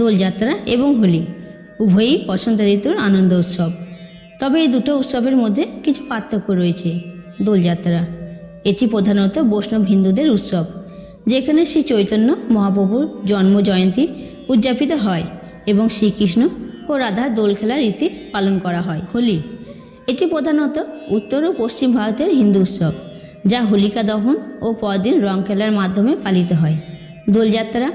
দোলযাত্রা এবং হোলি উভয়ই বসন্ত ঋতুর আনন্দ উৎসব। তবে এই দুটো উৎসবের মধ্যে কিছু পার্থক্য রয়েছে। দোলযাত্রা এটি প্রধানত বৈষ্ণব হিন্দুদের উৎসব, যেখানে শ্রী চৈতন্য মহাপ্রভুর জন্ম জয়ন্তী উদযাপিত হয় এবং শ্রীকৃষ্ণ ও রাধার দোল খেলার রীতি পালন করা হয়। হোলি এটি প্রধানত উত্তর ও পশ্চিম ভারতের হিন্দু উৎসব, যা হোলিকা দহন ও পরদিন রং খেলার মাধ্যমে পালিত হয়। দোলযাত্রা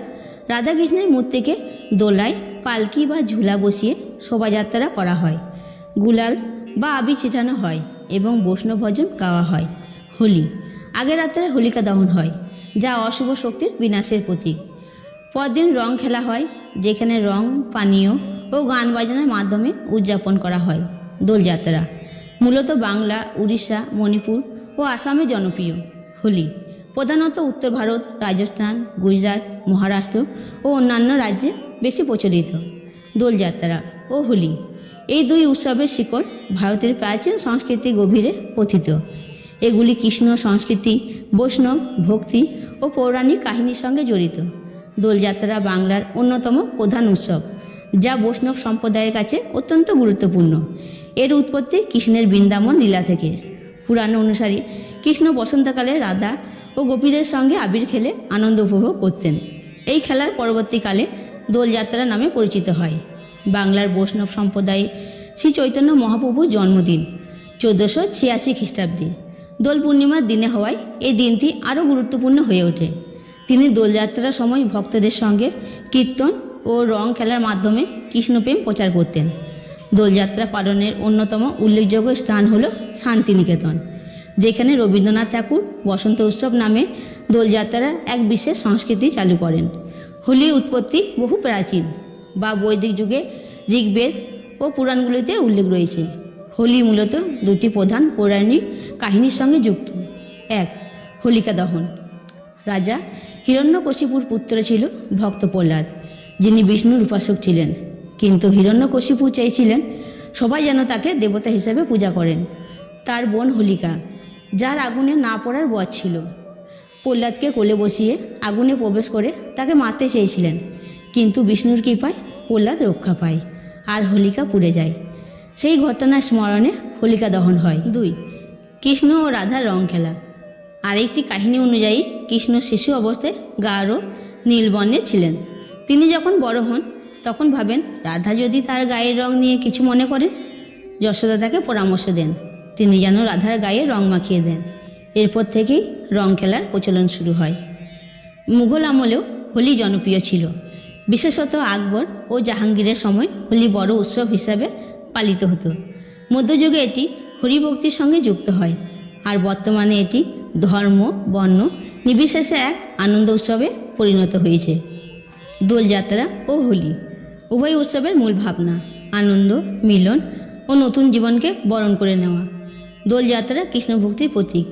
রাধাকৃষ্ণের মূর্তিকে দোলায় পালকি বা ঝুলা বসিয়ে শোভাযাত্রা করা হয়, গুলাল বা আবির ছিটানো হয় এবং বৈষ্ণব ভজন গাওয়া হয়। হোলি আগের রাত্রে হোলিকা দহন হয়, যা অশুভ শক্তির বিনাশের প্রতীক। পরদিন রং খেলা হয়, যেখানে রং, পানীয় ও গান বাজনার মাধ্যমে উদযাপন করা হয়। দোলযাত্রা মূলত বাংলা, উড়িষ্যা, মণিপুর ও আসামে জনপ্রিয়। হোলি প্রধানত উত্তর ভারত, রাজস্থান, গুজরাট, মহারাষ্ট্র ও অন্যান্য রাজ্যে বেশি প্রচলিত। দোলযাত্রা ও হোলি এই দুই উৎসবের শিকড় ভারতের প্রাচীন সংস্কৃতির গভীরে পথিত। এগুলি কৃষ্ণ সংস্কৃতি, বৈষ্ণব ভক্তি ও পৌরাণিক কাহিনীর সঙ্গে জড়িত। দোলযাত্রা বাংলার অন্যতম প্রধান উৎসব, যা বৈষ্ণব সম্প্রদায়ের কাছে অত্যন্ত গুরুত্বপূর্ণ। এর উৎপত্তি কৃষ্ণের বৃন্দাবন লীলা থেকে। পুরাণ অনুসারে কৃষ্ণ বসন্তকালে রাধা ও গোপীদের সঙ্গে আবির খেলে আনন্দ উপভোগ করতেন। এই খেলার পরবর্তীকালে দোলযাত্রা নামে পরিচিত হয়। বাংলার বৈষ্ণব সম্প্রদায়ে শ্রী চৈতন্য মহাপ্রভুর জন্মদিন 1486 খ্রিস্টাব্দে দোল পূর্ণিমার দিনে হওয়ায় এই দিনটি আরও গুরুত্বপূর্ণ হয়ে ওঠে। তিনি দোলযাত্রার সময় ভক্তদের সঙ্গে কীর্তন ও রং খেলার মাধ্যমে কৃষ্ণপ্রেম প্রচার করতেন। দোলযাত্রা পালনের অন্যতম উল্লেখযোগ্য স্থান হল শান্তিনিকেতন, যেখানে রবীন্দ্রনাথ ঠাকুর বসন্ত উৎসব নামে দোলযাত্রার এক বিশেষ সংস্কৃতি চালু করেন। হোলির উৎপত্তি বহু প্রাচীন বা বৈদিক যুগে ঋগ্বেদ ও পুরাণগুলিতে উল্লেখ রয়েছে। হোলি মূলত দুটি প্রধান পৌরাণিক কাহিনীর সঙ্গে যুক্ত। এক, হোলিকা দহন। রাজা হিরণ্যকশিপুর পুত্র ছিল ভক্ত প্রহ্লাদ, যিনি বিষ্ণুর উপাসক ছিলেন। কিন্তু হিরণ্যকশিপু চেয়েছিলেন সবাই যেন তাকে দেবতা হিসেবে পূজা করেন। তার বোন হোলিকা, যার আগুনে না পড়ার বর ছিল, প্রহ্লাদকে কোলে বসিয়ে আগুনে প্রবেশ করে তাকে মারতে চেয়েছিলেন, কিন্তু বিষ্ণুর কৃপায় প্রহ্লাদ রক্ষা পায় আর হোলিকা পুড়ে যায়। সেই ঘটনার স্মরণে হোলিকা দহন হয়। 2, কৃষ্ণ ও রাধার রং খেলা। আরেকটি কাহিনী অনুযায়ী কৃষ্ণ শিশু অবস্থায় গাঢ় নীল বর্ণের ছিলেন। তিনি যখন বড় হন তখন ভাবেন রাধা যদি তার গায়ের রং নিয়ে কিছু মনে করেন। যশোদা তাকে পরামর্শ দেন তিনি যেন রাধার গায়ে রং মাখিয়ে দেন। এরপর থেকেই রং খেলার প্রচলন শুরু হয়। মুঘল আমলেও হোলি জনপ্রিয় ছিল। বিশেষত আকবর ও জাহাঙ্গীরের সময় হোলি বড় উৎসব হিসাবে পালিত হতো। মধ্যযুগে এটি হরিভক্তির সঙ্গে যুক্ত হয়, আর বর্তমানে এটি ধর্ম, বর্ণ নির্বিশেষে এক আনন্দ উৎসবে পরিণত হয়েছে। দোলযাত্রা ও হোলি উভয় উৎসবের মূল ভাবনা আনন্দ, মিলন ও নতুন জীবনকে বরণ করে নেওয়া। দোলযাত্রা কৃষ্ণ ভক্তির প্রতীক,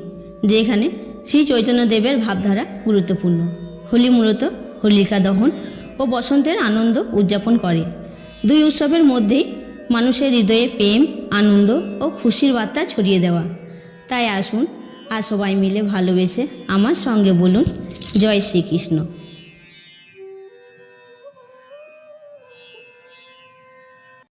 যেখানে শ্রী চৈতন্যদেবের ভাবধারা গুরুত্বপূর্ণ। হোলি মূলত হোলিকা দহন ও বসন্তের আনন্দ উদযাপন করে। দুই উৎসবের মধ্যেই মানুষের হৃদয়ে প্রেম, আনন্দ ও খুশির বার্তা ছড়িয়ে দেওয়া। তাই আসুন আর সবাই মিলে ভালোবেসে আমার সঙ্গে বলুন জয় শ্রীকৃষ্ণ।